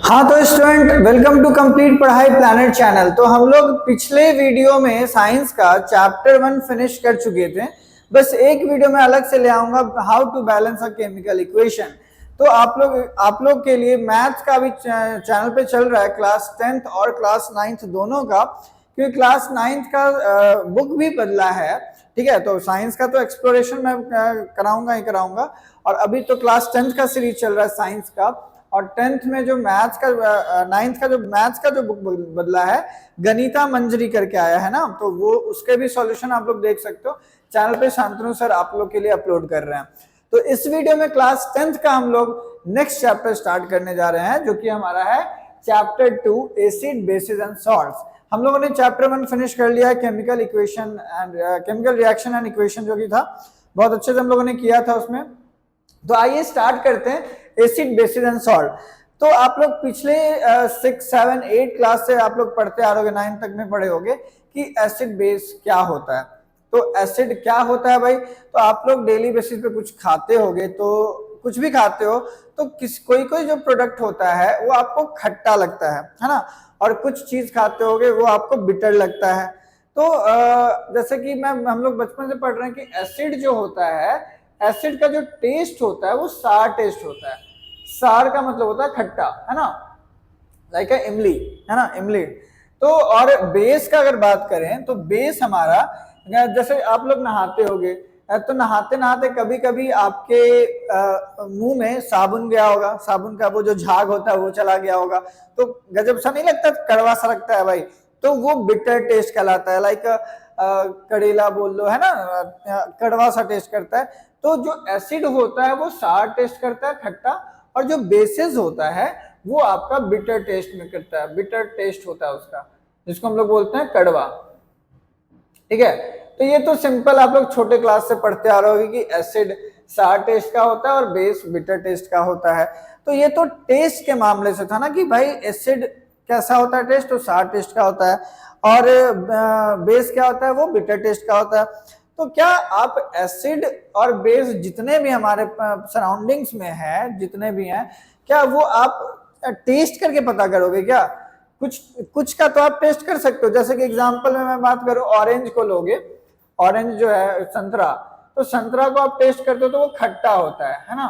हाँ तो student, welcome to complete पढ़ाई प्लैनेट चैनल। तो हम लोग पिछले वीडियो में साइंस का चैप्टर 1 फिनिश कर चुके थे। बस एक वीडियो में अलग से ले आऊंगा, how to balance a chemical equation. तो आप लोग के लिए मैथ्स का भी चैनल पे चल रहा है, क्लास 10th और क्लास 9th दोनों का, क्योंकि क्लास 9th का बुक भी बदला है। ठीक है, तो साइंस का तो एक्सप्लोरेशन मैं कराऊंगा ही कराऊंगा, और अभी तो क्लास 10th का सीरीज चल रहा है साइंस का। और 10th में जो मैथ्स का 9th का जो मैथ्स का जो बुक बदला है, गणिता मंजरी करके आया है ना, तो वो उसके भी सॉल्यूशन आप लोग देख सकते हो चैनल पे। शांतनु सर आप लोग के लिए अपलोड कर रहे हैं। तो इस वीडियो में क्लास 10th का हम लोग नेक्स्ट चैप्टर स्टार्ट करने जा रहे हैं, जो कि हमारा है chapter 2 acid basis and salts. हम लोगों ने चैप्टर 1 फिनिश कर लिया है, chemical equation and chemical reaction and equation जो कि था, बहुत अच्छे से हम लोगों ने किया था उसमें। तो आइए स्टार्ट करते हैं एसिड बेसिस एंड सॉल्ट। तो आप लोग पिछले 6, 7, 8 क्लास से आप लोग पढ़ते आ रहे होगे, 9 तक में पढ़े होगे कि एसिड बेस क्या होता है। तो एसिड क्या होता है भाई, तो आप लोग डेली बेसिस पे कुछ खाते होगे, तो कुछ भी खाते हो तो कोई कोई जो प्रोडक्ट होता है वो आपको खट्टा लगता है ना, और कुछ चीज खाते होगे वो आपको बिटर लगता है। तो जैसे कि हम लोग बचपन से पढ़ रहे हैं कि एसिड जो होता है, एसिड का जो टेस्ट होता है वो सार टेस्ट होता है। सार का मतलब होता है खट्टा, है ना, लाइक इमली, है ना, इमली। तो और बेस का अगर बात करें तो बेस हमारा, जैसे आप लोग नहाते होगे, तो नहाते नहाते कभी कभी आपके मुंह में साबुन गया होगा, साबुन का वो जो झाग होता है वो चला गया होगा, तो गजब सा नहीं लगता, कड़वा सा लगता है भाई, तो वो बिटर टेस्ट कहलाता है। लाइक कड़ेला बोल लो, है ना, कड़वा सा टेस्ट करता है। तो जो एसिड होता है वो सार टेस्ट करता है, खट्टा, और जो बेसिस होता है वो आपका बिटर टेस्ट में करता है, बिटर टेस्ट होता है उसका, जिसको हम लोग बोलते हैं कड़वा। ठीक है, तो ये तो सिंपल आप लोग छोटे क्लास से पढ़ते आ रहे होगे कि एसिड सार टेस्ट का होता है और बेस बिटर टेस्ट का होता है। तो ये तो टेस्ट के मामले से था ना कि भाई एसिड कैसा होता है टेस्ट, तो सार टेस्ट का होता है, और बेस क्या होता है, वो बिटर टेस्ट का होता है। तो क्या आप एसिड और बेस जितने भी हमारे सराउंडिंग्स में है, जितने भी हैं, क्या वो आप टेस्ट करके पता करोगे क्या? कुछ कुछ का तो आप टेस्ट कर सकते हो। जैसे कि एग्जांपल में मैं बात करूं, ऑरेंज को लोगे, ऑरेंज जो है संतरा, तो संतरा को आप टेस्ट करते हो तो वो खट्टा होता है ना।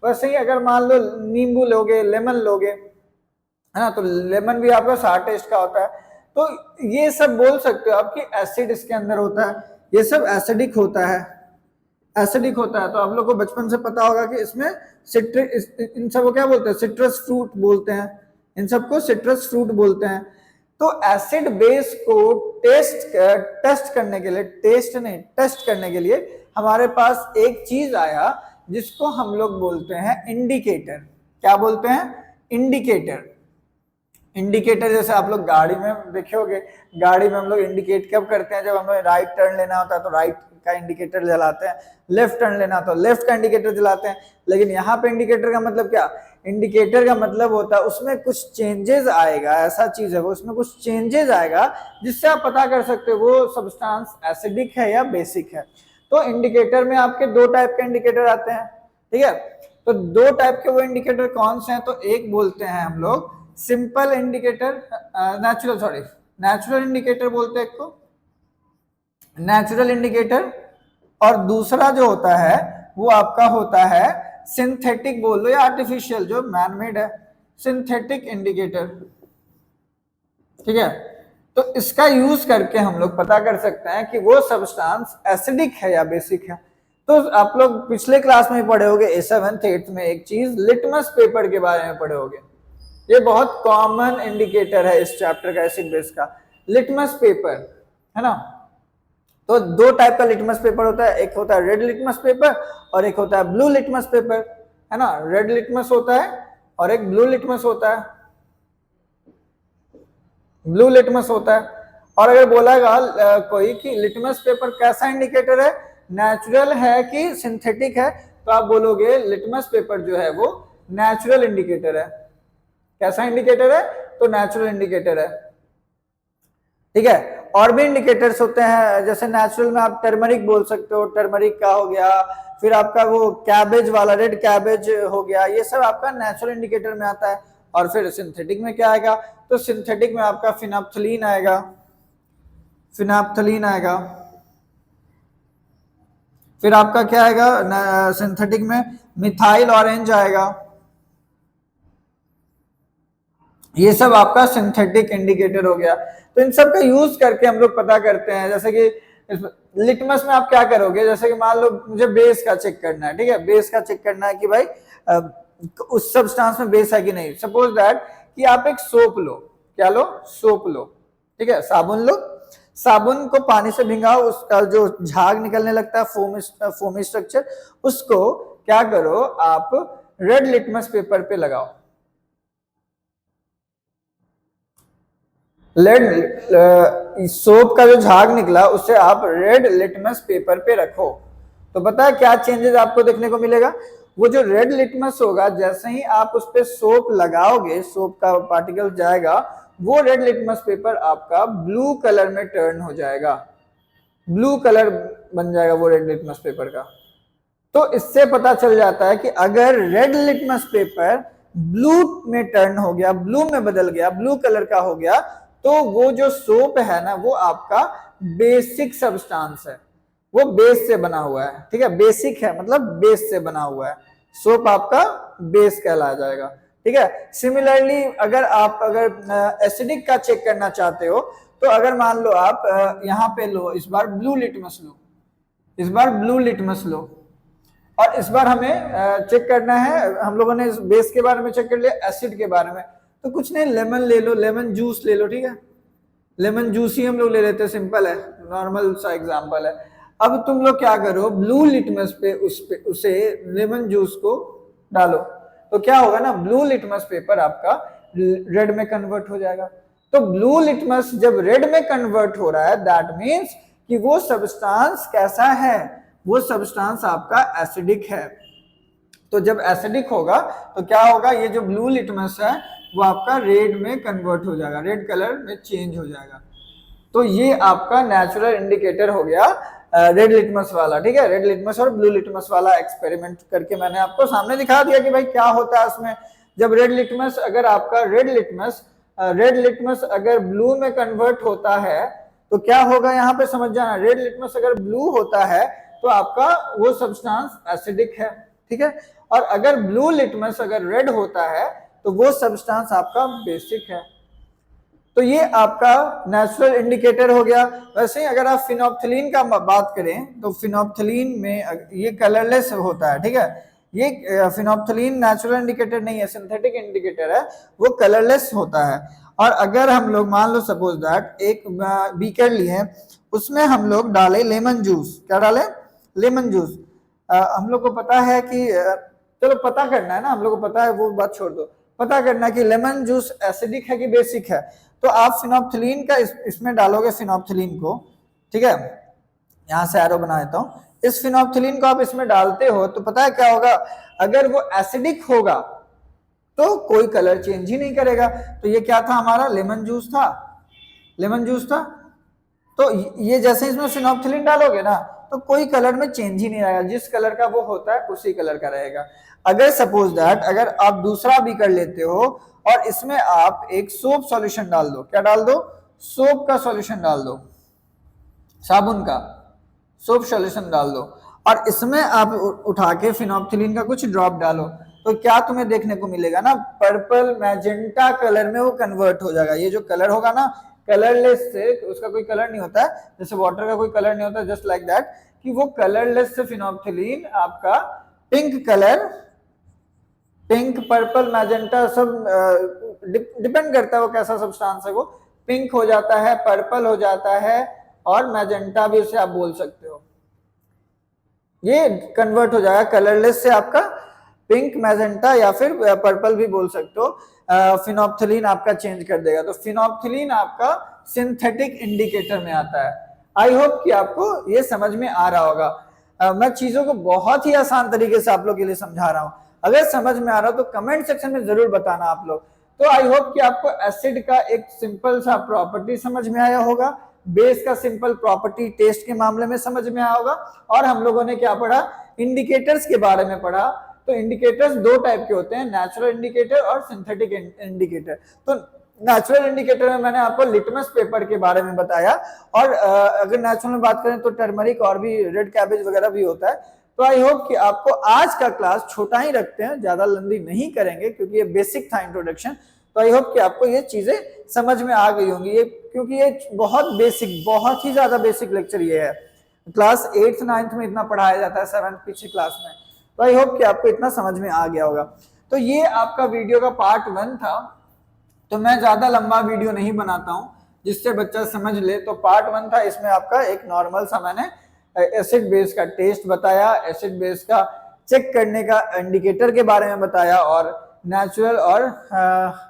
वैसे ही अगर मान लो नींबू लोगे, लेमन लोगे, है ना, तो लेमन भी आपका सार टेस्ट का होता है। तो ये सब बोल सकते हो आप कि एसिड इसके अंदर होता है, ये सब एसिडिक होता है, एसिडिक होता है। तो आप लोग को बचपन से पता होगा कि इसमें सिट्रिक, इन सबको क्या बोलते हैं, सिट्रस फ्रूट बोलते हैं, इन सबको सिट्रस फ्रूट बोलते हैं। तो एसिड बेस को टेस्ट करने के लिए, टेस्ट करने के लिए हमारे पास एक चीज आया जिसको हम लोग बोलते हैं इंडिकेटर। क्या बोलते हैं? इंडिकेटर। इंडिकेटर जैसे आप लोग गाड़ी में देखे होगे, गाड़ी में हम लोग इंडिकेट कब करते हैं, जब हमें राइट टर्न लेना होता है तो राइट का इंडिकेटर जलाते हैं, लेफ्ट टर्न लेना तो लेफ्ट का इंडिकेटर जलाते हैं। लेकिन यहाँ पे इंडिकेटर का मतलब क्या? इंडिकेटर का मतलब होता है उसमें कुछ चेंजेस आएगा, ऐसा चीज है वो, उसमें कुछ चेंजेस आएगा जिससे आप पता कर सकते हो वो सब्सटेंस एसिडिक है या बेसिक है। तो इंडिकेटर में आपके दो टाइप के इंडिकेटर आते हैं, ठीक है। तो दो टाइप के वो इंडिकेटर कौन से हैं? तो एक बोलते हैं हम लोग सिंपल इंडिकेटर, नेचुरल इंडिकेटर बोलते हैं एक को, नेचुरल इंडिकेटर, और दूसरा जो होता है वो आपका होता है सिंथेटिक बोल लो या आर्टिफिशियल, जो मैनमेड है, सिंथेटिक इंडिकेटर। ठीक है, तो इसका यूज करके हम लोग पता कर सकते हैं कि वो सब्सटेंस एसिडिक है या बेसिक है। तो आप लोग पिछले क्लास में पढ़े होंगे, 7th 8th में एक चीज लिटमस पेपर के बारे में पढ़े होंगे। ये बहुत कॉमन इंडिकेटर है इस चैप्टर का, एसिड बेस का, लिटमस पेपर, है ना। तो दो टाइप का लिटमस पेपर होता है, एक होता है रेड लिटमस पेपर और एक होता है ब्लू लिटमस पेपर, है ना। रेड लिटमस होता है और एक ब्लू लिटमस होता है, ब्लू लिटमस होता है। और अगर बोलागा कोई कि लिटमस पेपर कैसा इंडिकेटर है, नेचुरल है कि सिंथेटिक है, तो आप बोलोगे लिटमस पेपर जो है वो नेचुरल इंडिकेटर है। कैसा इंडिकेटर है? तो नेचुरल इंडिकेटर है। ठीक है, और भी इंडिकेटर्स होते हैं, जैसे नेचुरल में आप टर्मरिक बोल सकते हो, टर्मरिक का हो गया, फिर आपका वो कैबेज वाला, रेड कैबेज हो गया, ये सब आपका नेचुरल इंडिकेटर में आता है। और फिर सिंथेटिक में क्या आएगा, तो सिंथेटिक में आपका फिनोप्थलीन आएगा, फिनोप्थलीन आएगा। फिर आपका क्या आएगा सिंथेटिक में, मिथाइल ऑरेंज आएगा। ये सब आपका सिंथेटिक इंडिकेटर हो गया। तो इन सब का यूज करके हम लोग पता करते हैं, जैसे कि लिटमस में आप क्या करोगे, जैसे कि मान लो मुझे बेस का चेक करना है, ठीक है, बेस का चेक करना है कि भाई उस सब्सटेंस में बेस है कि नहीं। सपोज दैट कि आप एक सोप लो, क्या लो, सोप लो, ठीक है, साबुन लो, साबुन को पानी से भिंगाओ, उसका जो झाग निकलने लगता है फोमी स्ट्रक्चर, उसको क्या करो आप रेड लिटमस पेपर पे लगाओ। सोप का जो झाग निकला उसे आप रेड लिटमस पेपर पे रखो, तो पता है क्या चेंजेस आपको देखने को मिलेगा। वो जो रेड लिटमस होगा, जैसे ही आप उस पे सोप लगाओगे, सोप का पार्टिकल जाएगा, वो रेड लिटमस पेपर आपका ब्लू कलर में टर्न हो जाएगा, ब्लू कलर बन जाएगा वो रेड लिटमस पेपर का। तो इससे पता चल जाता है कि अगर रेड लिटमस पेपर ब्लू में टर्न हो गया, ब्लू में बदल गया, ब्लू कलर का हो गया, तो वो जो सोप है ना, वो आपका बेसिक सब्सटेंस है, वो बेस से बना हुआ है, ठीक है, बेसिक है मतलब बेस से बना हुआ है, सोप आपका बेस कहला जाएगा, ठीक है। सिमिलरली अगर आप एसिडिक का चेक करना चाहते हो, तो अगर मान लो आप यहाँ पे लो, इस बार ब्लू लिटमस लो, इस बार ब्लू लिटमस लो, और इस बार हमें चेक करना है, हम लोगों ने बेस के बारे में चेक कर लिया, एसिड के बारे में, तो कुछ नहीं, लेमन ले लो, लेमन जूस ले लो, ठीक है, लेमन जूस ही हम लोग ले लेते हैं, सिंपल है, नॉर्मल सा एग्जांपल है। अब तुम लोग क्या करो, ब्लू लिटमस पे उसे लेमन जूस को डालो, तो क्या होगा ना, ब्लू लिटमस पेपर आपका रेड में कन्वर्ट हो जाएगा। तो ब्लू लिटमस जब रेड में कन्वर्ट हो रहा है, दैट मीन्स कि वो सब्सटेंस कैसा है, वो सब्सटेंस आपका एसिडिक है। तो जब एसिडिक होगा तो क्या होगा, ये जो ब्लू लिटमस है वो आपका रेड में कन्वर्ट हो जाएगा, रेड कलर में चेंज हो जाएगा। तो ये आपका नेचुरल इंडिकेटर हो गया रेड लिटमस वाला, ठीक है, रेड लिटमस और ब्लू लिटमस वाला एक्सपेरिमेंट करके मैंने आपको सामने दिखा दिया कि भाई क्या होता है उसमें। जब रेड लिटमस, अगर आपका रेड लिटमस अगर ब्लू में कन्वर्ट होता है, तो क्या होगा यहाँ पे समझ जाना, रेड लिटमस अगर ब्लू होता है तो आपका वो सब्सटेंस एसिडिक है, ठीक है, और अगर ब्लू लिटमस अगर रेड होता है तो वो सब्सटेंस आपका बेसिक है। तो ये आपका नेचुरल इंडिकेटर हो गया। वैसे ही अगर आप फिनोप्थलीन का बात करें, तो फिनोप्थलीन में ये कलरलेस होता है, ठीक है, ये फिनोप्थलीन नेचुरल इंडिकेटर नहीं है, सिंथेटिक इंडिकेटर है, वो कलरलेस होता है। और अगर हम लोग मान लो सपोज दैट एक बीकर लिए, उसमें हम लोग डाले लेमन जूस, क्या डाले, लेमन जूस। हम लोग को पता है कि चलो पता करना है ना, हम लोग को पता है, वो बात छोड़ दो, पता करना है कि लेमन जूस एसिडिक है कि बेसिक है। तो आप फिनोप्थलीन का इसमें डालोगे, फिनोप्थलीन को, ठीक है, यहां से एरो बना देता हूं, इस फिनोप्थलीन को आप इसमें डालते हो तो पता है क्या होगा, अगर वो एसिडिक होगा तो कोई कलर चेंज ही नहीं करेगा। तो ये क्या था, हमारा लेमन जूस था, लेमन जूस था। तो ये जैसे इसमें फिनोप्थलीन डालोगे ना, तो कोई कलर में चेंज ही नहीं आएगा, जिस कलर का वो होता है उसी कलर का रहेगा। अगर सपोज दैट अगर आप दूसरा बीकर लेते हो और इसमें आप एक सोप सॉल्यूशन डाल दो, क्या डाल दो, सोप का सॉल्यूशन डाल दो, साबुन का सोप सॉल्यूशन डाल दो, और इसमें आप उठा के फिनोप्थलीन का कुछ ड्रॉप डालो, तो क्या तुम्हें देखने को मिलेगा ना, पर्पल मैजेंटा कलर में वो कन्वर्ट हो जाएगा। ये जो कलर होगा ना, कलरलेस से, उसका कोई कलर नहीं होता है, जैसे वाटर का कोई कलर नहीं होता, जस्ट लाइक दैट, कि वो कलरलेस से फिनोप्थलीन आपका pink colour, pink, purple, magenta सब डिपेंड करता है वो कैसा सब्सटेंस है, वो पिंक हो जाता है, पर्पल हो जाता है, और मैजेंटा भी उसे आप बोल सकते हो, ये कन्वर्ट हो जाएगा कलरलेस से आपका पिंक, मैजेंटा या फिर पर्पल भी बोल सकते हो, फिनोप्थलीन आपका चेंज कर देगा। तो फिनोप्थलीन आपका सिंथेटिक इंडिकेटर में आता है। आई होप कि आपको ये समझ में आ रहा होगा। मैं चीजों को बहुत ही आसान तरीके से आप लोग के लिए समझा रहा हूं, अगर समझ में आ रहा हो तो कमेंट सेक्शन में जरूर बताना आप लोग। तो आई होप कि आपको एसिड का एक सिंपल सा प्रॉपर्टी समझ में आया होगा, बेस का सिंपल प्रॉपर्टी टेस्ट के मामले में समझ में आया होगा, और हम लोगों ने क्या पढ़ा, इंडिकेटर्स के बारे में पढ़ा, तो इंडिकेटर्स दो टाइप के होते हैं, नेचुरल इंडिकेटर और सिंथेटिक इंडिकेटर। तो नेचुरल इंडिकेटर में मैंने आपको लिटमस पेपर के बारे में बताया, और अगर नेचुरल में बात करें तो टर्मरिक और भी रेड कैबेज वगैरह भी होता है। तो आई होप कि आपको आज का क्लास छोटा ही रखते हैं, ज्यादा लंबी नहीं करेंगे क्योंकि ये बेसिक था इंट्रोडक्शन। तो आई होप कि आपको ये चीजें समझ में आ गई होंगी, ये क्योंकि ये बहुत बेसिक, बहुत ही ज्यादा बेसिक लेक्चर ये है। क्लास 8th 9th में इतना पढ़ाया जाता है, 7th पिछली क्लास में। तो आई होप कि आपको इतना समझ में आ गया होगा। तो ये आपका वीडियो का पार्ट 1 था। तो मैं ज्यादा लंबा वीडियो नहीं बनाता हूं जिससे बच्चा समझ ले। तो पार्ट 1 था, इसमें आपका एक नॉर्मल सा मैंने एसिड बेस का टेस्ट बताया, एसिड बेस का चेक करने का इंडिकेटर के बारे में बताया, और नेचुरल और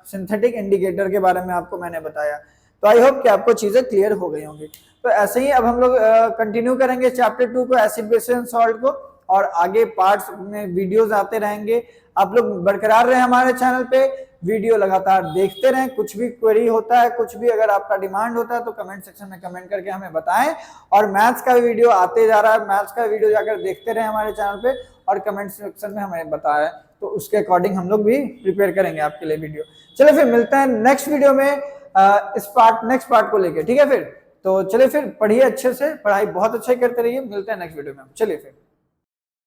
सिंथेटिक इंडिकेटर के बारे में आपको मैंने बताया। तो आई होप कि आपको चीजें क्लियर हो गई होंगी। तो ऐसे ही अब हम लोग कंटिन्यू करेंगे चैप्टर 2 को, एसिड बेस एंड सॉल्ट को, और आगे पार्ट्स में वीडियोस आते रहेंगे। आप लोग बरकरार रहे हमारे चैनल पे, वीडियो लगातार देखते रहें। कुछ भी क्वेरी होता है, कुछ भी अगर आपका डिमांड होता है तो कमेंट सेक्शन में कमेंट करके हमें बताएं। और मैथ्स का वीडियो आते जा रहा है, मैथ्स का वीडियो जाकर देखते रहे हमारे चैनल पे और कमेंट सेक्शन में हमें बताएं, तो उसके अकॉर्डिंग हम लोग भी प्रिपेयर करेंगे आपके लिए वीडियो। चलो फिर मिलते हैं नेक्स्ट वीडियो में नेक्स्ट पार्ट को लेके, ठीक है। फिर तो चलिए फिर पढ़िए अच्छे से, पढ़ाई बहुत अच्छे करते रहिए। मिलते हैं नेक्स्ट वीडियो में, चलिए फिर।